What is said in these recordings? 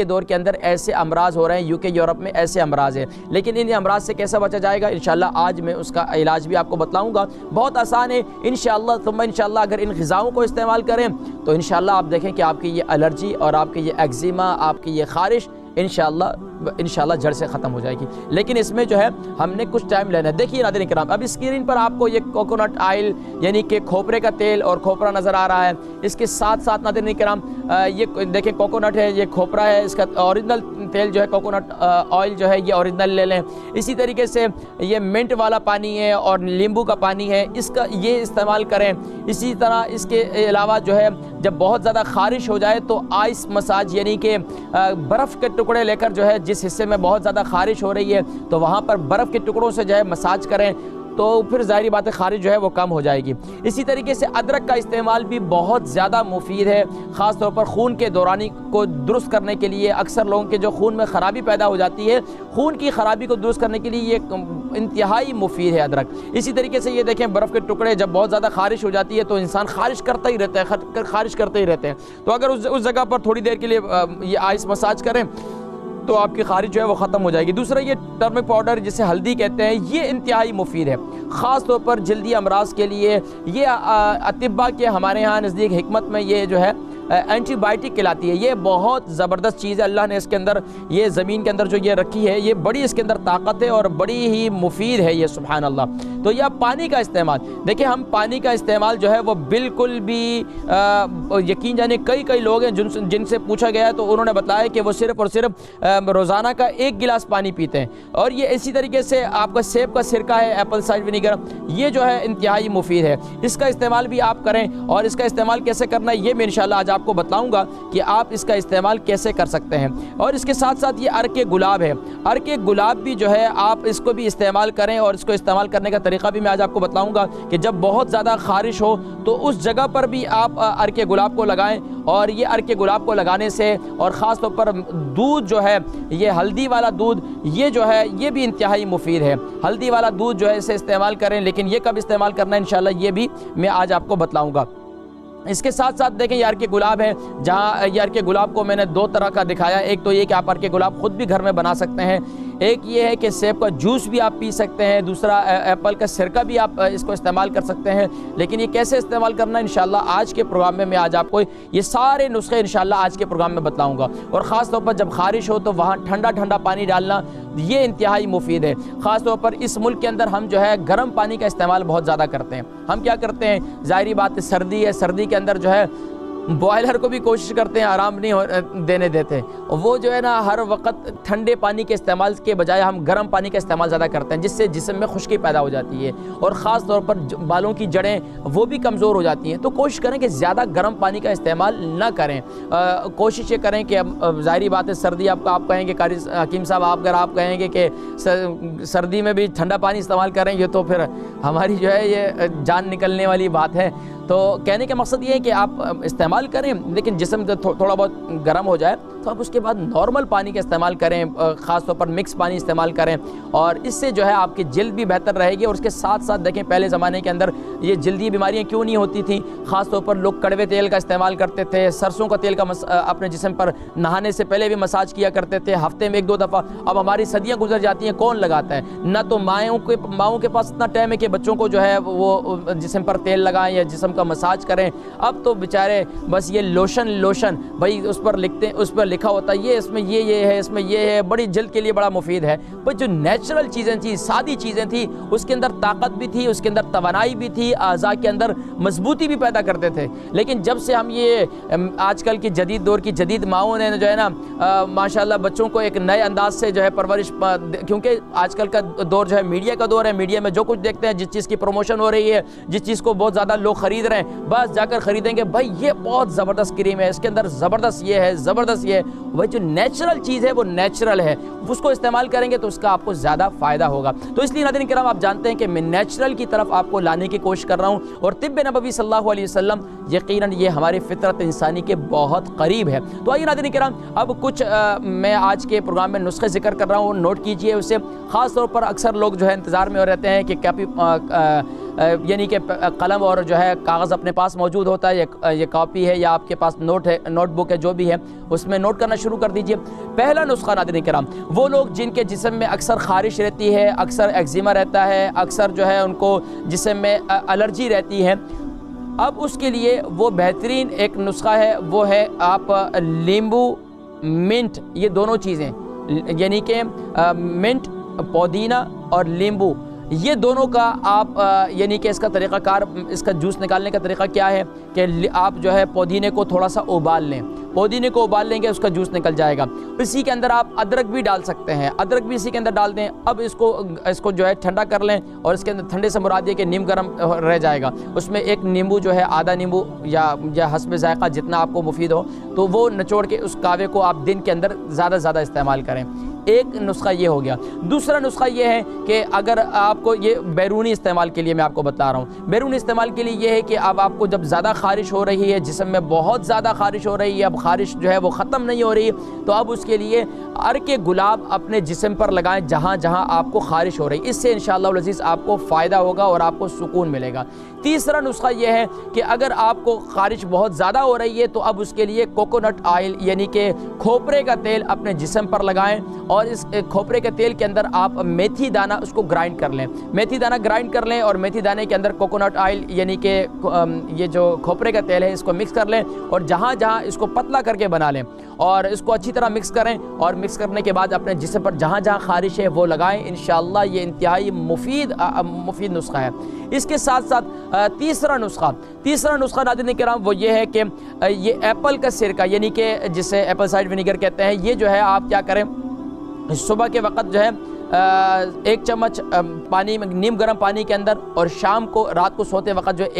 کے دور کے اندر ایسے امراض ہو رہے ہیں، UK یورپ میں ایسے امراض ہیں، لیکن ان امراض سے کیسے بچا جائے گا انشاءاللہ آج میں اس کا علاج بھی آپ کو بتلاؤں گا، بہت آسان ہے انشاءاللہ ثم انشاءاللہ۔ اگر ان غذاؤں کو استعمال کریں تو انشاءاللہ آپ دیکھیں کہ آپ کی یہ الرجی اور آپ کی یہ ایگزیما، آپ کی یہ خارش انشاءاللہ جڑ سے ختم ہو جائے گی۔ لیکن اس میں جو ہے ہم نے کچھ ٹائم لینا ہے۔ دیکھیے ناظرین کرام، اب اسکرین پر آپ کو یہ کوکونٹ آئل یعنی کہ کھوپرے کا تیل اور کھوپرا نظر آ رہا ہے، اس کے ساتھ ساتھ ناظرین کرام یہ دیکھیں کوکونٹ ہے، یہ کھوپرا ہے، اس کا اوریجنل تیل جو ہے کوکونٹ آئل جو ہے یہ اوریجنل لے لیں۔ اسی طریقے سے یہ منٹ والا پانی ہے اور لیمبو کا پانی ہے، اس کا یہ استعمال کریں۔ اسی طرح اس کے علاوہ جو ہے جب بہت زیادہ خارش ہو جائے تو آئس مساج یعنی کہ برف کے ٹکڑے لے کر جو ہے جس حصے میں بہت زیادہ خارش ہو رہی ہے تو وہاں پر برف کے ٹکڑوں سے جو ہے مساج کریں تو پھر ظاہری بات ہے خارش جو ہے وہ کم ہو جائے گی۔ اسی طریقے سے ادرک کا استعمال بھی بہت زیادہ مفید ہے، خاص طور پر خون کے دورانی کو درست کرنے کے لیے۔ اکثر لوگوں کے جو خون میں خرابی پیدا ہو جاتی ہے، خون کی خرابی کو درست کرنے کے لیے یہ انتہائی مفید ہے ادرک۔ اسی طریقے سے یہ دیکھیں برف کے ٹکڑے جب بہت زیادہ خارش ہو جاتی ہے تو انسان خارش کرتا ہی رہتا ہے، خارش کرتے ہی رہتے ہیں، تو اگر اس جگہ پر تھوڑی دیر کے لیے یہ آئس مساج کریں تو آپ کی خارش جو ہے وہ ختم ہو جائے گی۔ دوسرا یہ ٹرمرک پاؤڈر جسے ہلدی کہتے ہیں، یہ انتہائی مفید ہے خاص طور پر جلدی امراض کے لیے۔ یہ اطباء کے ہمارے ہاں نزدیک حکمت میں یہ جو ہے اینٹی بائیوٹک کہلاتی ہے۔ یہ بہت زبردست چیز ہے، اللہ نے اس کے اندر یہ زمین کے اندر جو یہ رکھی ہے یہ بڑی اس کے اندر طاقت ہے اور بڑی ہی مفید ہے یہ، سبحان اللہ۔ تو یہ پانی کا استعمال دیکھیں، ہم پانی کا استعمال جو ہے وہ بالکل بھی یقین جانے کئی لوگ ہیں جن سے پوچھا گیا ہے تو انہوں نے بتایا کہ وہ صرف اور صرف روزانہ کا 1 گلاس پانی پیتے ہیں۔ اور یہ اسی طریقے سے آپ کا سیب کا سرکہ ہے، ایپل سائڈر ونیگر، یہ جو ہے انتہائی مفید ہے، اس کا استعمال بھی آپ کریں۔ اور اس کا استعمال کیسے کرنا ہے یہ میں انشاءاللہ آج آپ کو بتلاؤں گا کہ آپ اس کا استعمال کیسے کر سکتے ہیں۔ اور اس کے ساتھ ساتھ یہ عرق گلاب ہے، عرق گلاب بھی جو ہے آپ اس کو بھی استعمال کریں، اور اس کو استعمال کرنے کا طریقہ بھی میں آج آپ کو بتلاؤں گا کہ جب بہت زیادہ خارش ہو تو اس جگہ پر بھی آپ عرق گلاب کو لگائیں۔ اور یہ عرق گلاب کو لگانے سے اور خاص طور پر دودھ جو ہے یہ ہلدی والا دودھ، یہ جو ہے یہ بھی انتہائی مفید ہے، ہلدی والا دودھ جو ہے اسے استعمال کریں۔ لیکن یہ کب استعمال کرنا ہے انشاءاللہ یہ بھی میں آج آپ کو بتلاؤں گا۔ اس کے ساتھ ساتھ دیکھیں یہ عرق گلاب ہے، جہاں یہ عرق گلاب کو میں نے 2 طرح کا دکھایا، ایک تو یہ کہ آپ عرق گلاب خود بھی گھر میں بنا سکتے ہیں، ایک یہ ہے کہ سیب کا جوس بھی آپ پی سکتے ہیں، دوسرا ایپل کا سرکہ بھی آپ اس کو استعمال کر سکتے ہیں۔ لیکن یہ کیسے استعمال کرنا ہے انشاءاللہ آج کے پروگرام میں آج آپ کو یہ سارے نسخے انشاءاللہ آج کے پروگرام میں بتلاؤں گا۔ اور خاص طور پر جب خارش ہو تو وہاں ٹھنڈا پانی ڈالنا یہ انتہائی مفید ہے۔ خاص طور پر اس ملک کے اندر ہم جو ہے گرم پانی کا استعمال بہت زیادہ کرتے ہیں۔ ہم کیا کرتے ہیں، ظاہری بات ہے سردی ہے، سردی کے اندر جو ہے بوائلر کو بھی کوشش کرتے ہیں آرام نہیں دینے دیتے، وہ جو ہے نا ہر وقت ٹھنڈے پانی کے استعمال کے بجائے ہم گرم پانی کا استعمال زیادہ کرتے ہیں، جس سے جسم میں خشکی پیدا ہو جاتی ہے اور خاص طور پر بالوں کی جڑیں وہ بھی کمزور ہو جاتی ہیں۔ تو کوشش کریں کہ زیادہ گرم پانی کا استعمال نہ کریں، کوشش یہ کریں کہ ظاہری بات ہے سردی آپ کہیں گے قاری حکیم صاحب اگر آپ کہیں گے کہ سردی میں بھی ٹھنڈا پانی استعمال کریں گے تو پھر ہماری جو ہے یہ جان نکلنے والی بات ہے۔ تو کہنے کا مقصد یہ ہے کہ آپ استعمال کریں، لیکن جسم تھوڑا بہت گرم ہو جائے تو آپ اس کے بعد نارمل پانی کا استعمال کریں، خاص طور پر مکس پانی استعمال کریں، اور اس سے جو ہے آپ کی جلد بھی بہتر رہے گی۔ اور اس کے ساتھ ساتھ دیکھیں پہلے زمانے کے اندر یہ جلدی بیماریاں کیوں نہیں ہوتی تھیں، خاص طور پر لوگ کڑوے تیل کا استعمال کرتے تھے، سرسوں کا تیل کا اپنے جسم پر نہانے سے پہلے بھی مساج کیا کرتے تھے، ہفتے میں 1-2 دفعہ۔ اب ہماری صدیاں گزر جاتی ہیں، کون لگاتا ہے؟ نہ تو ماؤں کے پاس اتنا ٹائم ہے کہ بچوں کو جو ہے وہ جسم پر تیل لگائیں یا جسم کا مساج کریں۔ اب تو بیچارے بس یہ لوشن بھائی اس پر لکھتے ہیں، اس پر لکھا ہوتا ہے یہ اس میں یہ ہے، اس میں یہ ہے، بڑی جلد کے لیے بڑا مفید ہے۔ بھائی جو نیچرل چیزیں تھیں، سادی چیزیں تھیں، اس کے اندر طاقت بھی تھی، اس کے اندر توانائی بھی تھی، اعضاء کے اندر مضبوطی بھی پیدا کرتے تھے۔ لیکن جب سے ہم یہ آج کل کی جدید دور کی جدید ماؤں نے جو ہے نا ماشاءاللہ بچوں کو ایک نئے انداز سے جو ہے پرورش، کیونکہ آج کل کا دور جو ہے میڈیا کا دور ہے، میڈیا میں جو کچھ دیکھتے ہیں، جس چیز کی پروموشن ہو رہی ہے، جس چیز کو بہت زیادہ لوگ خرید رہے ہیں، بس جا کر خریدیں گے بھائی یہ بہت زبردست کریم ہے، اس کے اندر زبردست یہ ہے، زبردست یہ ہے۔ وہ جو نیچرل چیز ہے وہ نیچرل ہے، اس کو استعمال کریں گے تو اس کا آپ کو زیادہ فائدہ ہوگا۔ تو اس لیے ناظرین کرام آپ جانتے ہیں کہ میں نیچرل کی طرف آپ کو لانے کی کوشش کر رہا ہوں، اور طب نبوی صلی اللہ علیہ وسلم یقیناً یہ ہماری فطرت انسانی کے بہت قریب ہے۔ تو آئیے ناظرین کرام اب کچھ میں آج کے پروگرام میں نسخے ذکر کر رہا ہوں، نوٹ کیجئے اسے۔ خاص طور پر اکثر لوگ جو ہے انتظار میں رہتے ہیں کہ یعنی کہ قلم اور جو ہے کاغذ اپنے پاس موجود ہوتا ہے، یہ کاپی ہے یا آپ کے پاس نوٹ ہے، نوٹ بک ہے، جو بھی ہے اس میں نوٹ کرنا شروع کر دیجئے۔ پہلا نسخہ ناظرین کرام، وہ لوگ جن کے جسم میں اکثر خارش رہتی ہے، اکثر ایگزیما رہتا ہے، اکثر جو ہے ان کو جسم میں الرجی رہتی ہے، اب اس کے لیے وہ بہترین ایک نسخہ ہے، وہ ہے آپ لیمبو منٹ، یہ دونوں چیزیں یعنی کہ منٹ، پودینہ اور لیمبو، یہ دونوں کا آپ یعنی کہ اس کا طریقہ کار، اس کا جوس نکالنے کا طریقہ کیا ہے کہ آپ جو ہے پودینے کو تھوڑا سا ابال لیں، پودینے کو ابال لیں گے اس کا جوس نکل جائے گا۔ اسی کے اندر آپ ادرک بھی ڈال سکتے ہیں، ادرک بھی اسی کے اندر ڈال دیں۔ اب اس کو جو ہے ٹھنڈا کر لیں، اور اس کے اندر ٹھنڈے سے مراد یہ کہ نیم گرم رہ جائے گا، اس میں ایک نیمبو جو ہے آدھا نیمبو یا حسب ذائقہ جتنا آپ کو مفید ہو تو وہ نچوڑ کے اس کاوے کو آپ دن کے اندر زیادہ استعمال کریں۔ ایک نسخہ یہ ہو گیا۔ دوسرا نسخہ یہ ہے کہ اگر آپ کو یہ بیرونی استعمال کے لیے میں آپ کو بتا رہا ہوں، بیرونی استعمال کے لیے یہ ہے کہ اب آپ کو جب زیادہ خارش ہو رہی ہے، جسم میں بہت زیادہ خارش ہو رہی ہے، اب خارش جو ہے وہ ختم نہیں ہو رہی ہے، تو اب اس کے لیے عرق گلاب اپنے جسم پر لگائیں جہاں جہاں آپ کو خارش ہو رہی ہے، اس سے انشاءاللہ العزیز آپ کو فائدہ ہوگا اور آپ کو سکون ملے گا۔ تیسرا نسخہ یہ ہے کہ اگر آپ کو خارش بہت زیادہ ہو رہی ہے تو اب اس کے لیے کوکونٹ آئل یعنی کہ کھوپرے کا تیل اپنے جسم پر لگائیں، اور اس کھوپرے کے تیل کے اندر آپ میتھی دانہ اس کو گرائنڈ کر لیں، میتھی دانہ گرائنڈ کر لیں، اور میتھی دانے کے اندر کوکونٹ آئل یعنی کہ یہ جو کھوپرے کا تیل ہے اس کو مکس کر لیں، اور جہاں جہاں اس کو پتلا کر کے بنا لیں، اور اس کو اچھی طرح مکس کریں، اور مکس کرنے کے بعد اپنے جسم پر جہاں جہاں خارش ہے وہ لگائیں۔ انشاءاللہ یہ انتہائی مفید نسخہ ہے۔ اس کے ساتھ ساتھ تیسرا نسخہ ناظرین کرام وہ یہ ہے کہ یہ ایپل کا سرکہ یعنی کہ جسے ایپل سائڈر ونیگر کہتے ہیں، یہ جو ہے آپ کیا کریں، صبح کے وقت جو ہے 1 چمچ پانی میں نیم گرم پانی کے اندر، اور شام کو رات کو سوتے وقت جو ہے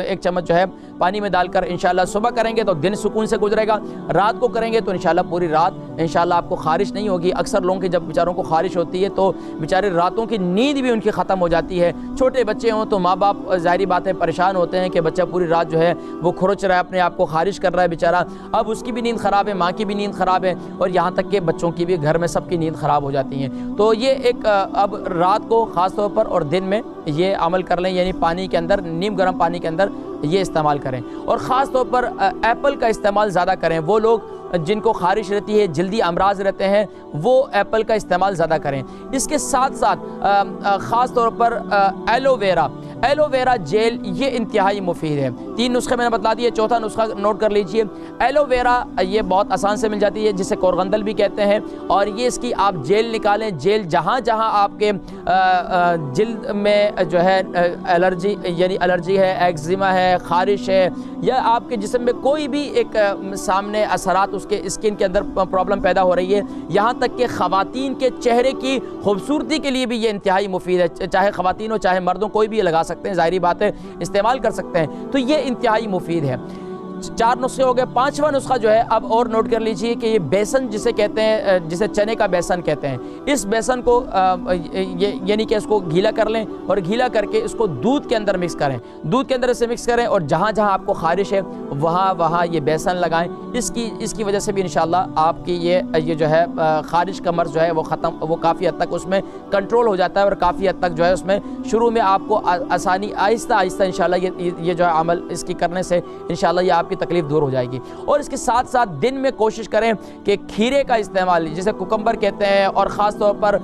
ایک چمچ جو ہے پانی میں ڈال کر انشاءاللہ صبح کریں گے تو دن سکون سے گزرے گا، رات کو کریں گے تو انشاءاللہ پوری رات انشاءاللہ آپ کو خارش نہیں ہوگی۔ اکثر لوگوں کی جب بیچاروں کو خارش ہوتی ہے تو بیچارے راتوں کی نیند بھی ان کی ختم ہو جاتی ہے، چھوٹے بچے ہوں تو ماں باپ ظاہری بات ہے پریشان ہوتے ہیں کہ بچہ پوری رات جو ہے وہ کھرچ رہا ہے، اپنے آپ کو خارش کر رہا ہے بیچارہ، اب اس کی بھی نیند خراب ہے، ماں کی بھی نیند خراب ہے، اور یہاں تک کہ بچوں کی بھی گھر میں سب کی نیند خراب ہو جاتی ہیں۔ تو یہ ایک اب رات کو خاص طور پر اور دن میں یہ عمل کر لیں، یعنی پانی کے اندر نیم گرم پانی کے اندر یہ استعمال کریں، اور خاص طور پر ایپل کا استعمال زیادہ کریں۔ وہ لوگ جن کو خارش رہتی ہے، جلدی امراض رہتے ہیں، وہ ایپل کا استعمال زیادہ کریں۔ اس کے ساتھ ساتھ خاص طور پر ایلو ویرا جیل یہ انتہائی مفید ہے۔ 3 نسخے میں نے بتلا دیے، چوتھا نسخہ نوٹ کر لیجئے۔ ایلو ویرا یہ بہت آسان سے مل جاتی ہے، جسے کورگندل بھی کہتے ہیں، اور یہ اس کی آپ جیل نکالیں، جیل جہاں جہاں آپ کے جلد میں جو ہے الرجی ہے، ایگزیما ہے، خارش ہے، یا آپ کے جسم میں کوئی بھی ایک سامنے اثرات اس کے اسکن کے اندر پرابلم پیدا ہو رہی ہے، یہاں تک کہ خواتین کے چہرے کی خوبصورتی کے لیے بھی یہ انتہائی مفید ہے، چاہے خواتین ہو چاہے مردوں، کوئی بھی لگا سکتے ہیں، ظاہری بات ہے استعمال کر سکتے ہیں، تو یہ انتہائی مفید ہے۔ 4 نسخے ہو گئے۔ 5واں نسخہ جو ہے اب اور نوٹ کر لیجئے کہ یہ بیسن جسے کہتے ہیں، جسے چنے کا بیسن کہتے ہیں، اس بیسن کو یعنی کہ اس کو گیلا کر لیں، اور گیلا کر کے اس کو دودھ کے اندر مکس کریں، دودھ کے اندر اسے مکس کریں، اور جہاں جہاں آپ کو خارش ہے وہاں یہ بیسن لگائیں۔ اس کی وجہ سے بھی انشاءاللہ آپ کی یہ جو ہے خارش کا مرض جو ہے وہ کافی حد تک اس میں کنٹرول ہو جاتا ہے، اور کافی حد تک جو ہے اس میں شروع میں آپ کو آسانی آہستہ انشاءاللہ یہ جو ہے عمل اس کی کرنے سے انشاءاللہ یہ آپ کی تکلیف دور ہو جائے گی۔ اور اس کے ساتھ ساتھ دن میں کوشش کریں کہ کھیرے کا استعمال جسے کوکمبر کہتے ہیں، اور خاص طور پر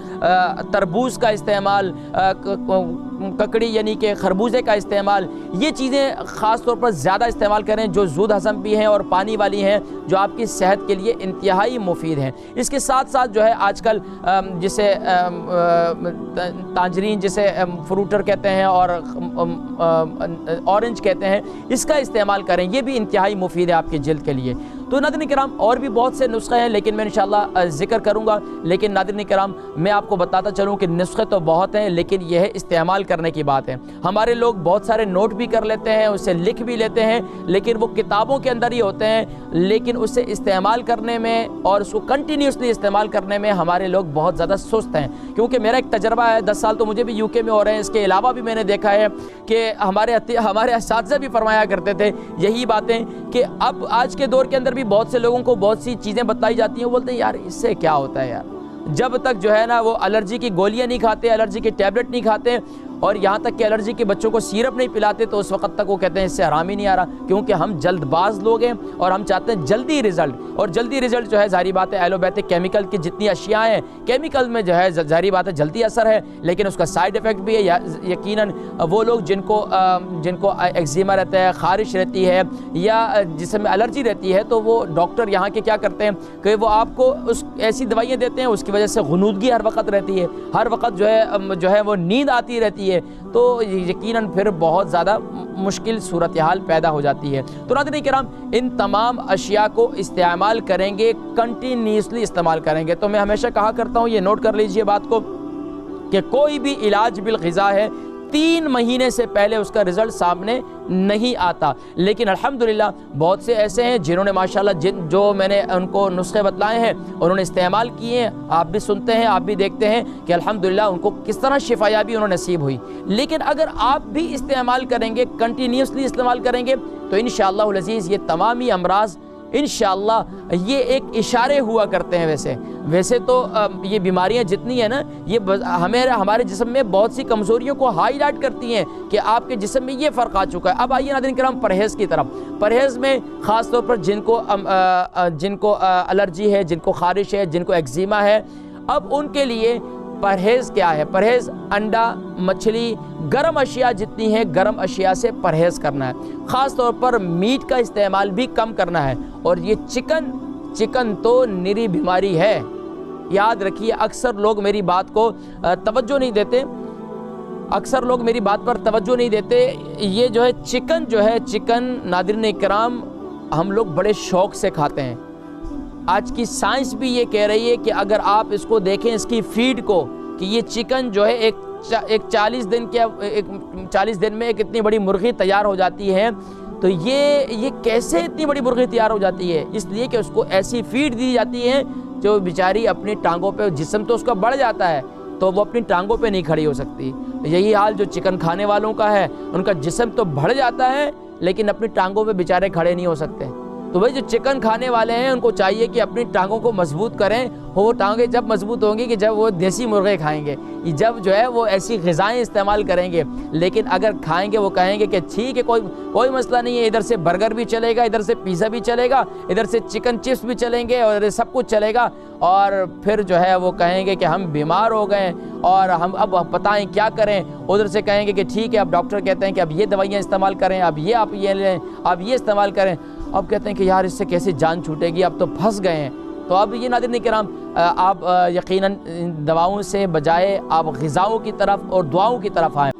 تربوز کا استعمال، ککڑی یعنی کہ خربوزے کا استعمال، یہ چیزیں خاص طور پر زیادہ استعمال کریں جو زود ہضم بھی ہیں اور پانی والی ہیں، جو آپ کی صحت کے لیے انتہائی مفید ہیں۔ اس کے ساتھ ساتھ جو ہے آج کل جسے تانجرین جسے فروٹر کہتے ہیں اور اورنج کہتے ہیں، اس کا استعمال کریں، یہ بھی انتہائی مفید ہے آپ کی جلد کے لیے۔ تو ناظرین کرام اور بھی بہت سے نسخے ہیں لیکن میں انشاءاللہ ذکر کروں گا، لیکن ناظرین کرام میں آپ کو بتاتا چلوں کہ نسخے تو بہت ہیں لیکن یہ ہے استعمال کرنے کی بات ہے۔ ہمارے لوگ بہت سارے نوٹ بھی کر لیتے ہیں، اسے لکھ بھی لیتے ہیں، لیکن وہ کتابوں کے اندر ہی ہوتے ہیں، لیکن اسے استعمال کرنے میں اور اس کو کنٹینیوسلی استعمال کرنے میں ہمارے لوگ بہت زیادہ سست ہیں۔ کیونکہ میرا ایک تجربہ ہے، 10 سال تو مجھے بھی UK میں ہو رہے ہیں، اس کے علاوہ بھی میں نے دیکھا ہے کہ ہمارے اساتذہ بھی فرمایا کرتے تھے یہی باتیں کہ اب آج کے دور کے اندر بھی بہت سے لوگوں کو بہت سی چیزیں بتائی جاتی ہیں، وہ بولتے ہیں یار اس سے کیا ہوتا ہے یار، جب تک جو ہے نا وہ الرجی کی گولیاں نہیں کھاتے، الرجی کے ٹیبلٹ نہیں کھاتے، اور یہاں تک کہ الرجی کے بچوں کو سیرپ نہیں پلاتے تو اس وقت تک وہ کہتے ہیں اس سے آرام ہی نہیں آ رہا، کیونکہ ہم جلد باز لوگ ہیں اور ہم چاہتے ہیں جلدی رزلٹ، اور جلدی رزلٹ جو ہے ظاہری بات ہے ایلوپیتھک کیمیکل کی جتنی اشیاء ہیں کیمیکل میں جو ہے ظاہری بات ہے جلدی اثر ہے، لیکن اس کا سائیڈ ایفیکٹ بھی ہے۔ یقیناً وہ لوگ جن کو ایگزیما رہتا ہے، خارش رہتی ہے یا جسم میں الرجی رہتی ہے، تو وہ ڈاکٹر یہاں کے کیا کرتے ہیں کہ وہ آپ کو ایسی دوائیاں دیتے ہیں، اس کی وجہ سے غنودگی ہر وقت رہتی ہے، ہر وقت جو ہے وہ نیند آتی رہتی ہے، تو یقیناً پھر بہت زیادہ مشکل صورتحال پیدا ہو جاتی ہے۔ تو ناظرین کرام، ان تمام اشیاء کو استعمال کریں گے، کنٹینیوسلی استعمال کریں گے۔ تو میں ہمیشہ کہا کرتا ہوں، یہ نوٹ کر لیجئے بات کو، کہ کوئی بھی علاج بالغذا ہے 3 مہینے سے پہلے اس کا رزلٹ سامنے نہیں آتا، لیکن الحمدللہ بہت سے ایسے ہیں جنہوں نے ماشاءاللہ جو میں نے ان کو نسخے بتلائے ہیں انہوں نے استعمال کیے ہیں، آپ بھی سنتے ہیں، آپ بھی دیکھتے ہیں کہ الحمدللہ ان کو کس طرح شفا یابی انہوں نصیب ہوئی۔ لیکن اگر آپ بھی استعمال کریں گے، کنٹینیوسلی استعمال کریں گے، تو انشاءاللہ العزیز یہ تمامی امراض انشاءاللہ یہ ایک اشارے ہوا کرتے ہیں۔ ویسے تو یہ بیماریاں جتنی ہیں نا، یہ ہمارے جسم میں بہت سی کمزوریوں کو ہائی لائٹ کرتی ہیں کہ آپ کے جسم میں یہ فرق آ چکا ہے۔ اب آئیے ناظرین کرام پرہیز کی طرف۔ پرہیز میں خاص طور پر جن کو الرجی ہے، جن کو خارش ہے، جن کو ایگزیما ہے، اب ان کے لیے پرہیز کیا ہے؟ پرہیز انڈا، مچھلی، گرم اشیاء جتنی ہیں گرم اشیاء سے پرہیز کرنا ہے، خاص طور پر میٹ کا استعمال بھی کم کرنا ہے۔ اور یہ چکن تو نری بیماری ہے، یاد رکھیے۔ اکثر لوگ میری بات کو توجہ نہیں دیتے، اکثر لوگ میری بات پر توجہ نہیں دیتے۔ یہ جو ہے چکن ناظرین اکرام ہم لوگ بڑے شوق سے کھاتے ہیں۔ آج کی سائنس بھی یہ کہہ رہی ہے کہ اگر آپ اس کو دیکھیں، اس کی فیڈ کو، کہ یہ چکن جو ہے ایک 40 دن میں ایک اتنی بڑی مرغی تیار ہو جاتی ہے، تو یہ کیسے اتنی بڑی مرغی تیار ہو جاتی ہے؟ اس لیے کہ اس کو ایسی فیڈ دی جاتی ہے جو بیچاری اپنی ٹانگوں پہ، جسم تو اس کا بڑھ جاتا ہے تو وہ اپنی ٹانگوں پہ نہیں کھڑی ہو سکتی۔ یہی حال جو چکن کھانے والوں کا ہے، ان کا جسم تو بڑھ جاتا ہے لیکن اپنی ٹانگوں پہ بیچارے کھڑے نہیں ہو سکتے۔ تو بھائی جو چکن کھانے والے ہیں ان کو چاہیے کہ اپنی ٹانگوں کو مضبوط کریں۔ وہ ٹانگیں جب مضبوط ہوں گی کہ جب وہ دیسی مرغے کھائیں گے، جب جو ہے وہ ایسی غذائیں استعمال کریں گے۔ لیکن اگر کھائیں گے، وہ کہیں گے کہ ٹھیک ہے، کوئی مسئلہ نہیں ہے، ادھر سے برگر بھی چلے گا، ادھر سے پیزا بھی چلے گا، ادھر سے چکن چپس بھی چلیں گے، اور سب کچھ چلے گا، اور پھر جو ہے وہ کہیں گے کہ ہم بیمار ہو گئے اور ہم اب بتائیں کیا کریں۔ ادھر سے کہیں گے کہ ٹھیک ہے، اب ڈاکٹر کہتے ہیں کہ اب یہ دوائیاں استعمال کریں، اب یہ لیں، اب یہ استعمال کریں۔ اب کہتے ہیں کہ یار اس سے کیسے جان چھوٹے گی، اب تو پھنس گئے ہیں۔ تو اب یہ ناظرین کرام، آپ یقیناً دواؤں سے بجائے آپ غذاؤں کی طرف اور دعاؤں کی طرف آئیں۔